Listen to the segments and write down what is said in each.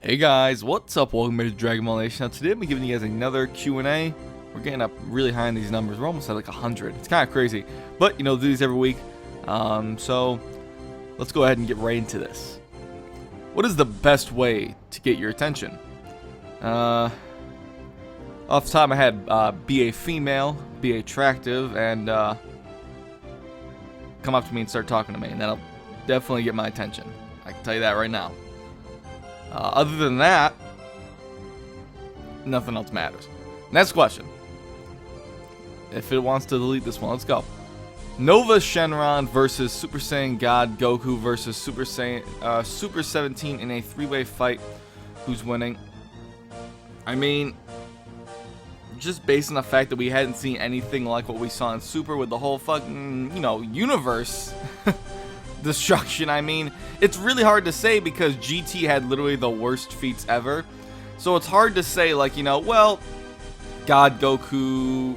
Hey guys, what's up? Welcome back to Dragon Ball Nation. Now today I'm giving you guys another Q&A. We're getting up really high in these numbers. We're almost at like 100. It's kind of crazy. But, do these every week. So, let's go ahead and get right into this. What is the best way to get your attention? Off the top of my head, be a female, be attractive, and come up to me and start talking to me. And that'll definitely get my attention. I can tell you that right now. Other than that, nothing else matters. Next question. If it wants to delete this one, let's go. Nova Shenron versus Super Saiyan God Goku versus Super 17 in a three-way fight. Who's winning? I mean, just based on the fact that we hadn't seen anything like what we saw in Super with the whole fucking, universe destruction. I mean, it's really hard to say because GT had literally the worst feats ever. So it's hard to say, like, well, God Goku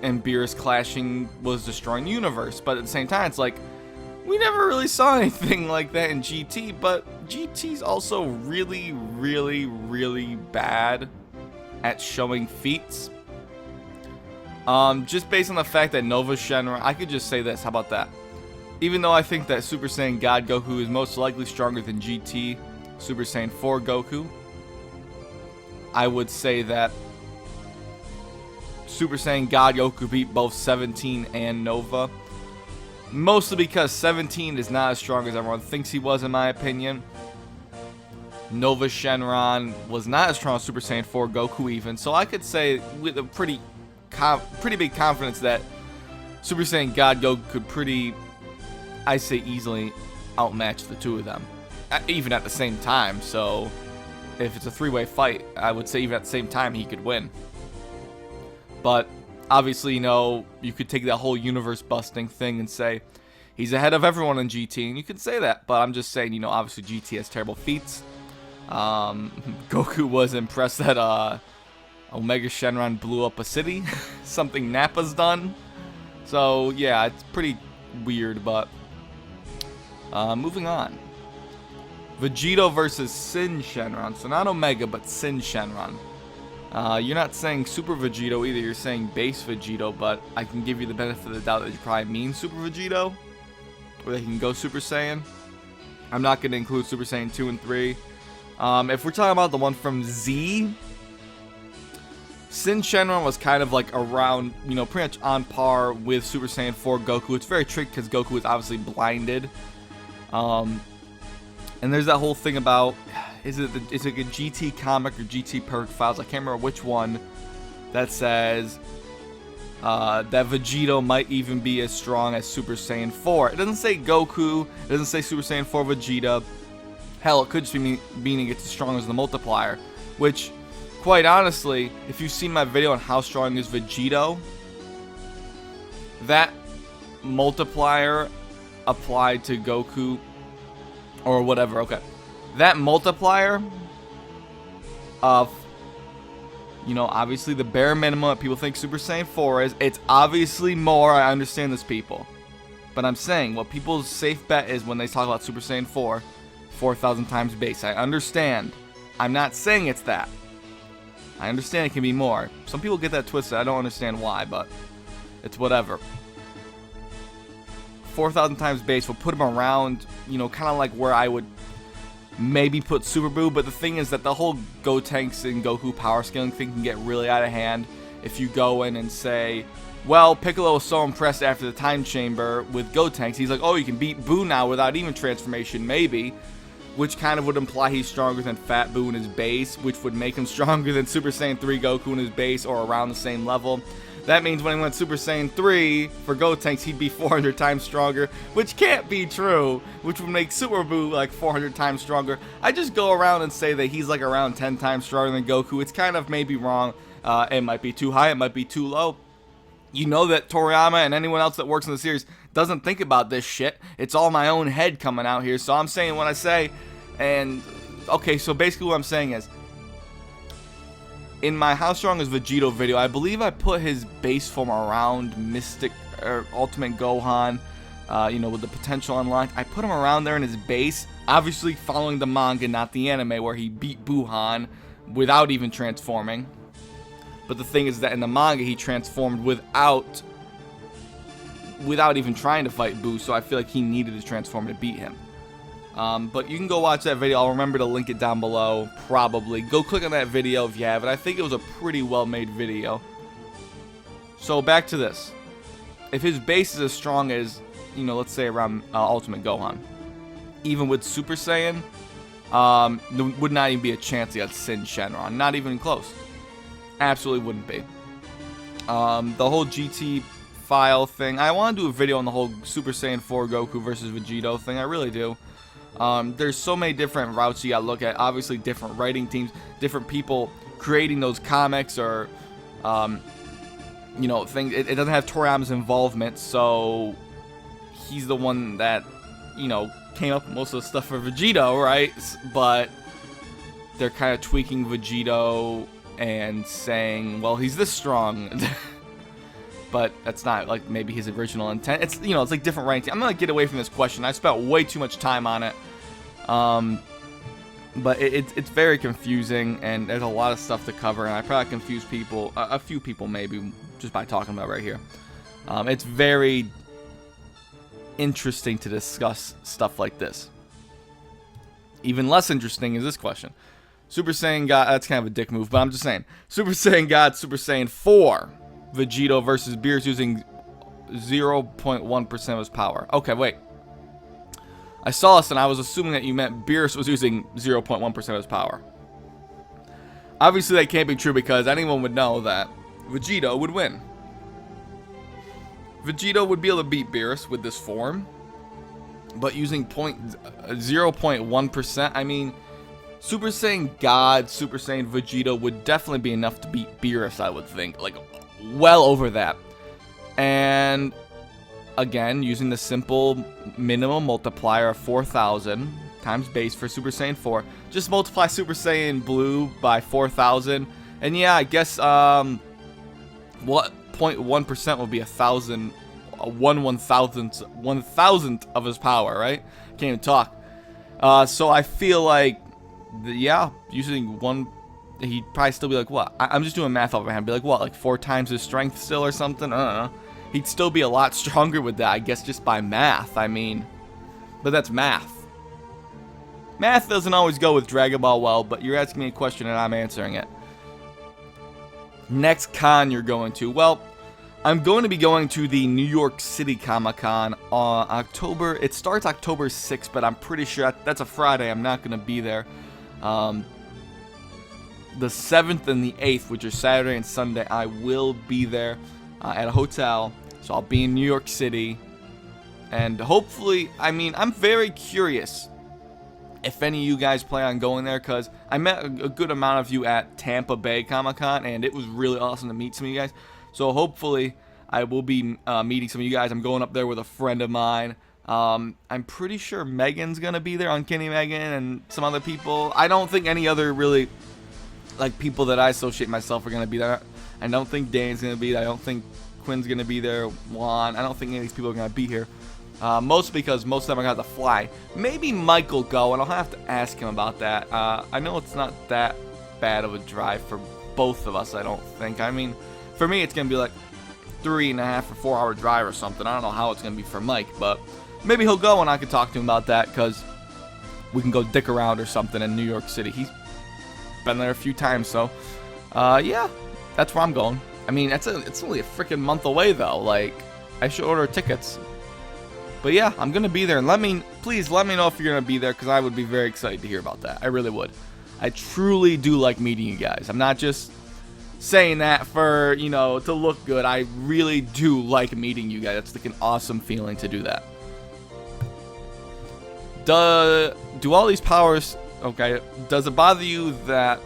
and Beerus clashing was destroying the universe. But at the same time, it's like, we never really saw anything like that in GT. But GT's also really, really, really bad at showing feats. Just based on the fact that Nova Shenron, I could just say this. How about that? Even though I think that Super Saiyan God Goku is most likely stronger than GT Super Saiyan 4 Goku, I would say that Super Saiyan God Goku beat both 17 and Nova. Mostly because 17 is not as strong as everyone thinks he was, in my opinion. Nova Shenron was not as strong as Super Saiyan 4 Goku even. So I could say with a pretty big confidence that Super Saiyan God Goku could I say easily outmatch the two of them, even at the same time. So if it's a three-way fight, I would say even at the same time he could win. But obviously, you could take that whole universe busting thing and say he's ahead of everyone in GT, and you could say that. But I'm just saying, obviously GT has terrible feats. Goku was impressed that Omega Shenron blew up a city, something Nappa's done. So yeah, it's pretty weird, but moving on. Vegeta versus Sin Shenron. So not Omega, but Sin Shenron. You're not saying Super Vegito either. You're saying Base Vegito, but I can give you the benefit of the doubt that you probably mean Super Vegito, where they can go Super Saiyan. I'm not going to include Super Saiyan 2 and 3. If we're talking about the one from Z, Sin Shenron was kind of like around, pretty much on par with Super Saiyan 4 Goku. It's very tricky because Goku is obviously blinded. And there's that whole thing about, is it a GT comic or GT Perfect Files? I can't remember which one that says that Vegito might even be as strong as Super Saiyan 4. It doesn't say Goku. It doesn't say Super Saiyan 4 Vegeta. Hell, it could just be meaning it's as strong as the multiplier. Which, quite honestly, if you've seen my video on how strong is Vegito, that multiplier applied to Goku or whatever, okay, that multiplier of, obviously the bare minimum that people think Super Saiyan 4 is, it's obviously more. I understand this, people, but I'm saying what people's safe bet is when they talk about Super Saiyan 4, 4,000 times base. I understand. I'm not saying it's that. I understand it can be more. Some people get that twisted. I don't understand why, but it's whatever. 4,000 times base will put him around, kind of like where I would maybe put Super Buu. But the thing is that the whole Gotenks and Goku power scaling thing can get really out of hand if you go in and say, well, Piccolo was so impressed after the time chamber with Gotenks. He's like, oh, you can beat Buu now without even transformation, maybe. Which kind of would imply he's stronger than Fat Buu in his base, which would make him stronger than Super Saiyan 3 Goku in his base, or around the same level. That means when he went Super Saiyan 3 for Gotenks, he'd be 400 times stronger, which can't be true, which would make Super Buu like 400 times stronger. I just go around and say that he's like around 10 times stronger than Goku. It's kind of maybe wrong. It might be too high, it might be too low. You know that Toriyama and anyone else that works in the series doesn't think about this shit. It's all my own head coming out here. So I'm saying what I say. And, okay, so basically what I'm saying is, in my How Strong is Vegito video, I believe I put his base form around Mystic or Ultimate Gohan, with the potential unlocked. I put him around there in his base Obviously following the manga, not the anime, where he beat Buhan without even transforming. But the thing is that in the manga, he transformed without even trying to fight Buu, so I feel like he needed to transform to beat him. But you can go watch that video. I'll remember to link it down below, probably. Go click on that video if you have it. I think it was a pretty well-made video. So back to this. If his base is as strong as, you know, let's say around Ultimate Gohan, even with Super Saiyan, there would not even be a chance against Sin Shenron. Not even close. Absolutely wouldn't be. The whole GT file thing, I want to do a video on the whole Super Saiyan 4 Goku versus Vegeta thing. I really do. There's so many different routes you gotta look at. Obviously, different writing teams, different people creating those comics, or you know, things. It doesn't have Toriyama's involvement, so he's the one that, you know, came up with most of the stuff for Vegeta, right? But they're kind of tweaking Vegeta and saying, well, he's this strong. But that's not like maybe his original intent. It's, you know, it's like different writing. I'm gonna get away from this question. I spent way too much time on it. But it's very confusing, and there's a lot of stuff to cover, and I probably confuse people, a few people maybe, just by talking about it right here. It's very interesting to discuss stuff like this. Even less interesting is this question. Super Saiyan God, that's kind of a dick move, but I'm just saying. Super Saiyan God, Super Saiyan 4. Vegeta versus Beerus using 0.1% of his power. Okay, wait. I saw this and I was assuming that you meant Beerus was using 0.1% of his power. Obviously that can't be true, because anyone would know that Vegeta would win. Vegeta would be able to beat Beerus with this form, but using 0.1%, I mean, Super Saiyan God, Super Saiyan Vegeta would definitely be enough to beat Beerus, I would think. Like, well over that. And again, using the simple minimum multiplier of 4,000 times base for Super Saiyan 4, just multiply Super Saiyan Blue by 4,000, and yeah, I guess what 0.1% would be 1,000, one thousandth of his power, right? Can't even talk. So I feel like, yeah, using one, he'd probably still be like, what? I'm just doing math off my hand. Be like, what? Like 4 times his strength still or something? I don't know. He'd still be a lot stronger with that, I guess, just by math. I mean, but that's math. Math doesn't always go with Dragon Ball well, but you're asking me a question and I'm answering it. Next con you're going to? Well, I'm going to be going to the New York City Comic-Con on October. It starts October 6th, but I'm pretty sure that's a Friday. I'm not going to be there. The 7th and the 8th, which are Saturday and Sunday, I will be there at a hotel. So I'll be in New York City. And hopefully, I mean, I'm very curious if any of you guys plan on going there, because I met a good amount of you at Tampa Bay Comic-Con, and it was really awesome to meet some of you guys. So hopefully, I will be meeting some of you guys. I'm going up there with a friend of mine. I'm pretty sure Megan's going to be there, Uncanny Megan, and some other people. I don't think any other really, like, people that I associate myself are going to be there. I don't think Dane's going to be there. I don't think Quinn's going to be there. Juan. I don't think any of these people are going to be here. Mostly because most of them are going to have to fly. Maybe Mike will go, and I'll have to ask him about that. I know it's not that bad of a drive for both of us, I don't think. I mean, for me, it's going to be like 3.5 or 4 hour drive or something. I don't know how it's going to be for Mike, but maybe he'll go and I can talk to him about that, because we can go dick around or something in New York City. He's been there a few times, so yeah, that's where I'm going. I mean, it's only a freaking month away, though. Like, I should order tickets. But yeah, I'm going to be there, and please let me know if you're going to be there, because I would be very excited to hear about that. I really would. I truly do like meeting you guys. I'm not just saying that for, you know, to look good. I really do like meeting you guys. It's like an awesome feeling to do that. Do all these powers, okay, does it bother you that,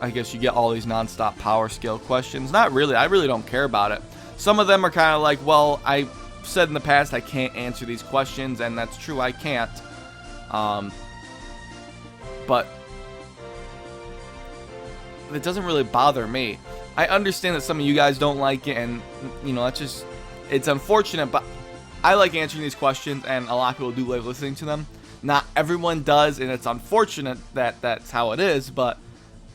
I guess, you get all these non-stop power scale questions? Not really. I really don't care about it. Some of them are kind of like, well, I said in the past I can't answer these questions, and that's true, I can't. But it doesn't really bother me. I understand that some of you guys don't like it, and, you know, it's unfortunate, but I like answering these questions, and a lot of people do like listening to them. Not everyone does, and it's unfortunate that that's how it is, but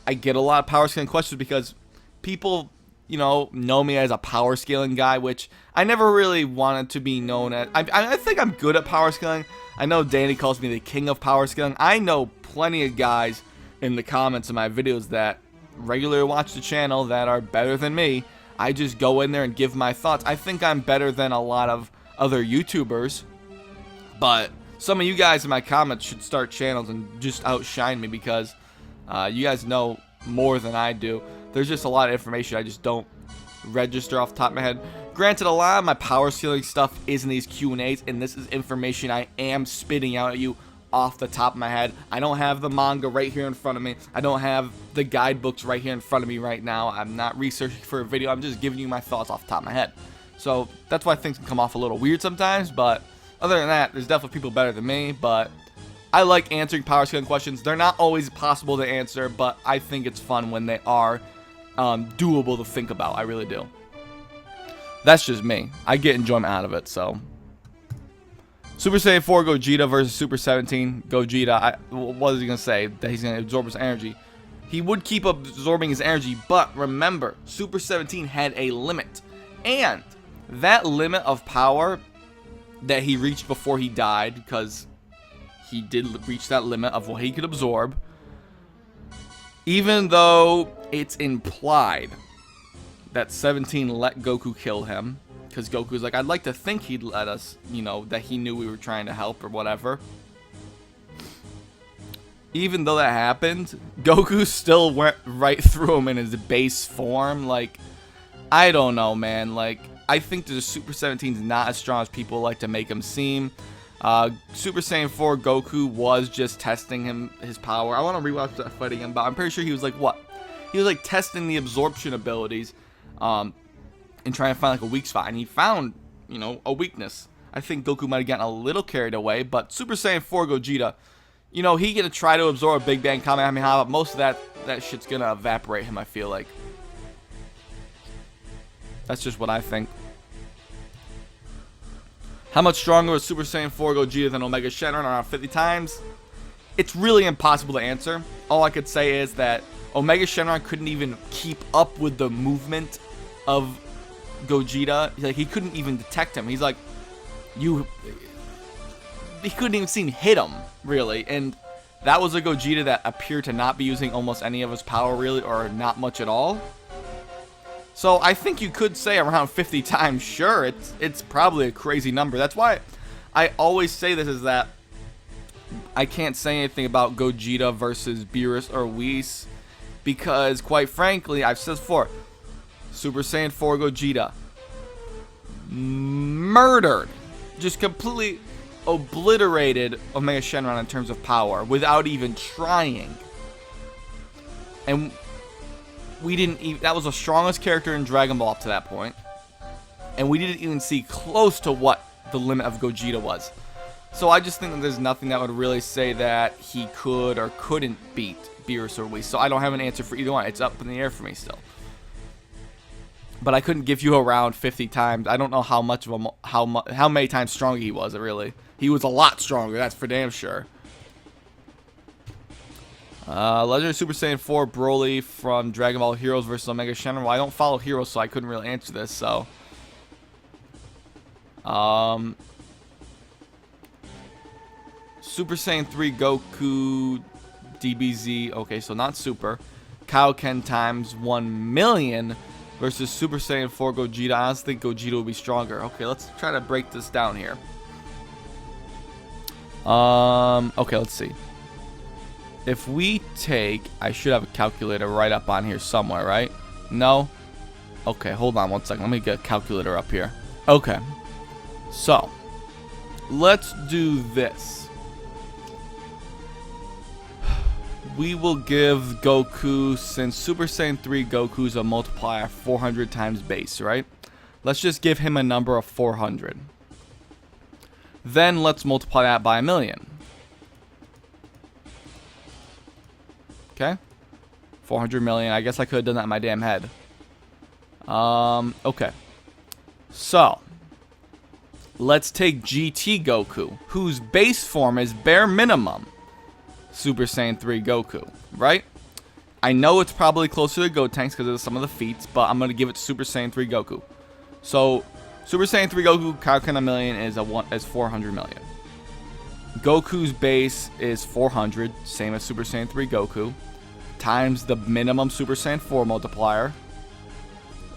I get a lot of power scaling questions because people, know me as a power scaling guy, which I never really wanted to be known as. I think I'm good at power scaling. I know Danny calls me the king of power scaling. I know plenty of guys in the comments of my videos that regularly watch the channel that are better than me. I just go in there and give my thoughts. I think I'm better than a lot of other YouTubers, but some of you guys in my comments should start channels and just outshine me because you guys know more than I do. There's just a lot of information I just don't register off the top of my head. Granted, a lot of my power scaling stuff is in these Q&As, and this is information I am spitting out at you off the top of my head. I don't have the manga right here in front of me. I don't have the guidebooks right here in front of me right now. I'm not researching for a video. I'm just giving you my thoughts off the top of my head. So that's why things can come off a little weird sometimes, but other than that, there's definitely people better than me, but I like answering power scaling questions. They're not always possible to answer, but I think it's fun when they are doable to think about. I really do. That's just me. I get enjoyment out of it, so. Super Saiyan 4 Gogeta versus Super 17 Gogeta. What is he going to say? That he's going to absorb his energy. He would keep absorbing his energy, but remember, Super 17 had a limit. And that limit of power that he reached before he died, because he did reach that limit of what he could absorb, even though it's implied that 17 let Goku kill him, because Goku's like, I'd like to think he'd let us, that he knew we were trying to help or whatever. Even though that happened, Goku still went right through him in his base form. Like, I don't know, man. Like, I think the Super 17 is not as strong as people like to make him seem. Super Saiyan 4 Goku was just testing his power. I want to rewatch that fight again, but I'm pretty sure he was like, what? He was like testing the absorption abilities. And trying to find like a weak spot, and he found, a weakness. I think Goku might have gotten a little carried away, but Super Saiyan 4 Gogeta, he gonna try to absorb a Big Bang Kamehameha, but most of that shit's gonna evaporate him, I feel like. That's just what I think. How much stronger was Super Saiyan 4 Gogeta than Omega Shenron? Around 50 times? It's really impossible to answer. All I could say is that Omega Shenron couldn't even keep up with the movement of Gogeta. Like, he couldn't even detect him. He's like, he couldn't even seem hit him, really. And that was a Gogeta that appeared to not be using almost any of his power, really, or not much at all. So I think you could say around 50 times. Sure, it's probably a crazy number. That's why I always say this, is that I can't say anything about Gogeta versus Beerus or Whis, because quite frankly, I've said this before, Super Saiyan 4 Gogeta murdered, just completely obliterated Omega Shenron in terms of power without even trying. And we didn't even, that was the strongest character in Dragon Ball up to that point, and we didn't even see close to what the limit of Gogeta was. So I just think that there's nothing that would really say that he could or couldn't beat Beerus or Whis. So I don't have an answer for either one. It's up in the air for me still. But I couldn't give you around 50 times. I don't know how much of how many times stronger he was. Really, he was a lot stronger. That's for damn sure. Legendary Super Saiyan 4 Broly from Dragon Ball Heroes versus Omega Shenron. Well, I don't follow Heroes, so I couldn't really answer this. So, Super Saiyan 3 Goku DBZ. Okay, so not Super. Kaioken times 1,000,000 versus Super Saiyan 4 Gogeta. I honestly think Gogeta will be stronger. Okay, let's try to break this down here. Okay, let's see. If we take, I should have a calculator right up on here somewhere, right? No? Okay, hold on one second. Let me get a calculator up here. Okay. So, let's do this. We will give Goku, since Super Saiyan 3 Goku's a multiplier 400 times base, right? Let's just give him a number of 400. Then let's multiply that by 1,000,000. Okay, 400 million. I guess I could have done that in my damn head. Okay. So, let's take GT Goku, whose base form is bare minimum Super Saiyan 3 Goku, right? I know it's probably closer to Gotenks because of some of the feats, but I'm going to give it to Super Saiyan 3 Goku. So, Super Saiyan 3 Goku, Kaioken a million is 400 million. Goku's base is 400, same as Super Saiyan 3 Goku, times the minimum Super Saiyan 4 multiplier.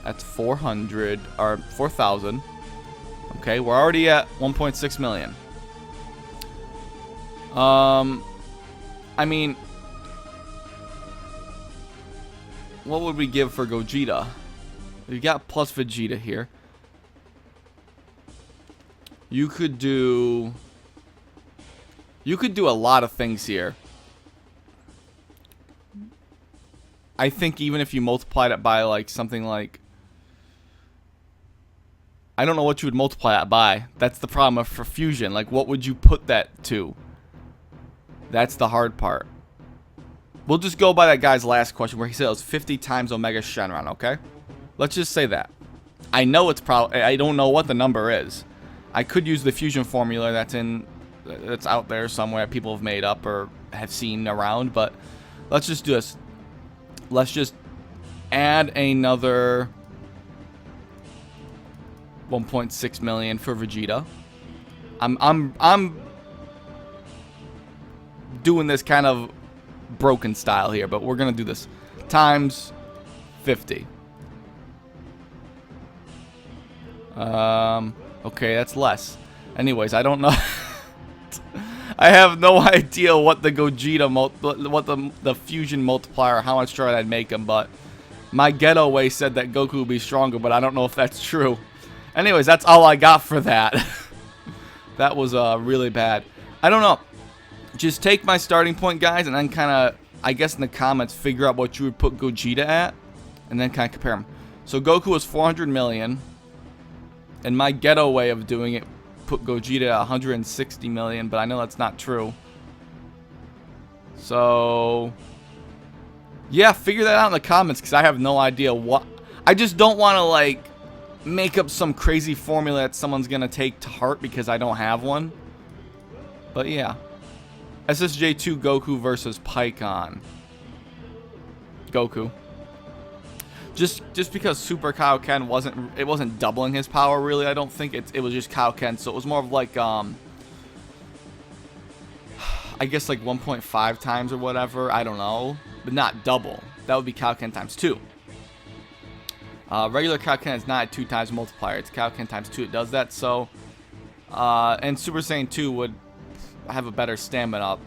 That's 400, or 4,000. Okay, we're already at 1.6 million. I mean, what would we give for Gogeta? We got plus Vegeta here. You could do a lot of things here. I think even if you multiplied it by like something like, I don't know what you would multiply that by. That's the problem for fusion. Like, what would you put that to? That's the hard part. We'll just go by that guy's last question where he said it was 50 times Omega Shenron, okay? Let's just say that. I know it's probably, I don't know what the number is. I could use the fusion formula that's out there somewhere people have made up or have seen around, but let's just do this. Let's just add another 1.6 million for Vegeta. I'm doing this kind of broken style here, but we're gonna do this times 50. Okay, that's less. Anyways, I don't know. I have no idea what the Gogeta what the fusion multiplier, how much stronger I'd make him, but my getaway said that Goku would be stronger, but I don't know if that's true. Anyways, that's all I got for that. That was really bad. I don't know. Just take my starting point, guys, and then kind of, I guess in the comments, figure out what you would put Gogeta at, and then kind of compare them. So Goku was 400 million, and my getaway of doing it put Gogeta at 160 million, but I know that's not true. So, yeah, figure that out in the comments, because I have no idea what. I just don't want to, like, make up some crazy formula that someone's going to take to heart because I don't have one. But yeah. SSJ2 Goku versus Pikkon. Goku. Just because Super Kaioken wasn't doubling his power really, I don't think it was just Kaioken, so it was more of like I guess like 1.5 times or whatever, I don't know, but not double. That would be Kaioken times 2. Regular Kaioken is not a 2 times multiplier, it's Kaioken times 2, it does that, so and Super Saiyan 2 would have a better stamina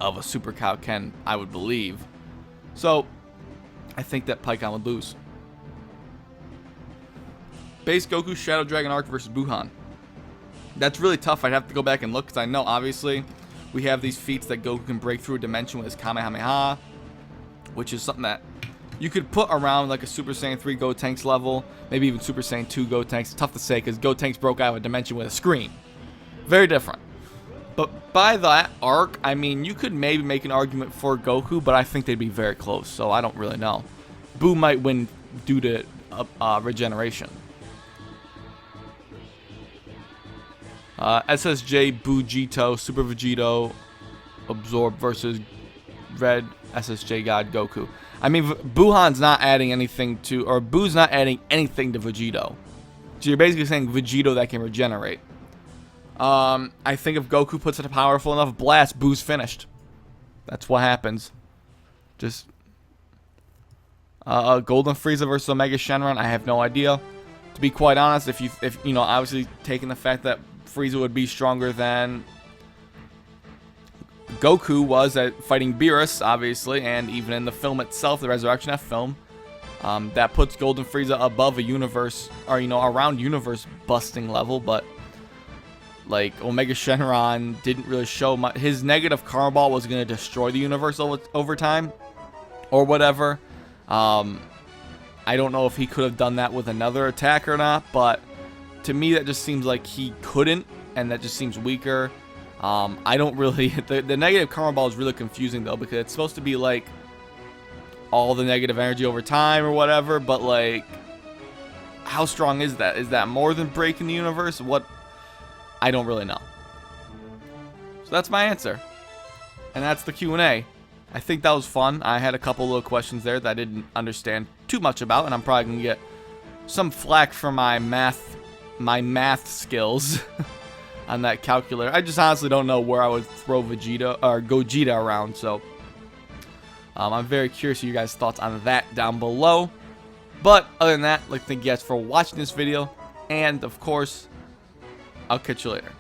of a Super Kaioken, I would believe. So I think that Pikkon would lose. Base Goku Shadow Dragon Arc versus Buhan. That's really tough. I'd have to go back and look because I know obviously we have these feats that Goku can break through a dimension with his Kamehameha, which is something that you could put around like a Super Saiyan 3 Gotenks level, maybe even Super Saiyan 2 Gotenks. Tough to say because Gotenks broke out of a dimension with a screen. Very different. But by that arc, I mean, you could maybe make an argument for Goku, but I think they'd be very close, so I don't really know. Boo might win due to regeneration. SSJ Vegito, Super Vegito, Absorb versus Red SSJ God Goku. I mean, Buhan's not adding anything to, or Boo's not adding anything to Vegito. So you're basically saying Vegito that can regenerate. I think if Goku puts in a powerful enough blast, Boo's finished. That's what happens. Just Golden Frieza versus Omega Shenron. I have no idea. To be quite honest, if you know, obviously taking the fact that Frieza would be stronger than Goku was at fighting Beerus, obviously, and even in the film itself, the Resurrection F film, that puts Golden Frieza above a universe, or you know, around universe busting level, but. Like, Omega Shenron didn't really show much. His negative karma ball was going to destroy the universe over time. Or whatever. I don't know if he could have done that with another attack or not. But to me, that just seems like he couldn't. And that just seems weaker. I don't really... The negative karma ball is really confusing, though. Because it's supposed to be, like, all the negative energy over time or whatever. But, like, how strong is that? Is that more than breaking the universe? What... I don't really know. So that's my answer. And that's the Q&A. I think that was fun. I had a couple little questions there that I didn't understand too much about, and I'm probably going to get some flack for my math skills on that calculator. I just honestly don't know where I would throw Vegeta or Gogeta around, so I'm very curious of you guys' thoughts on that down below. But other than that, I'd like to thank you guys for watching this video, and of course, I'll catch you later.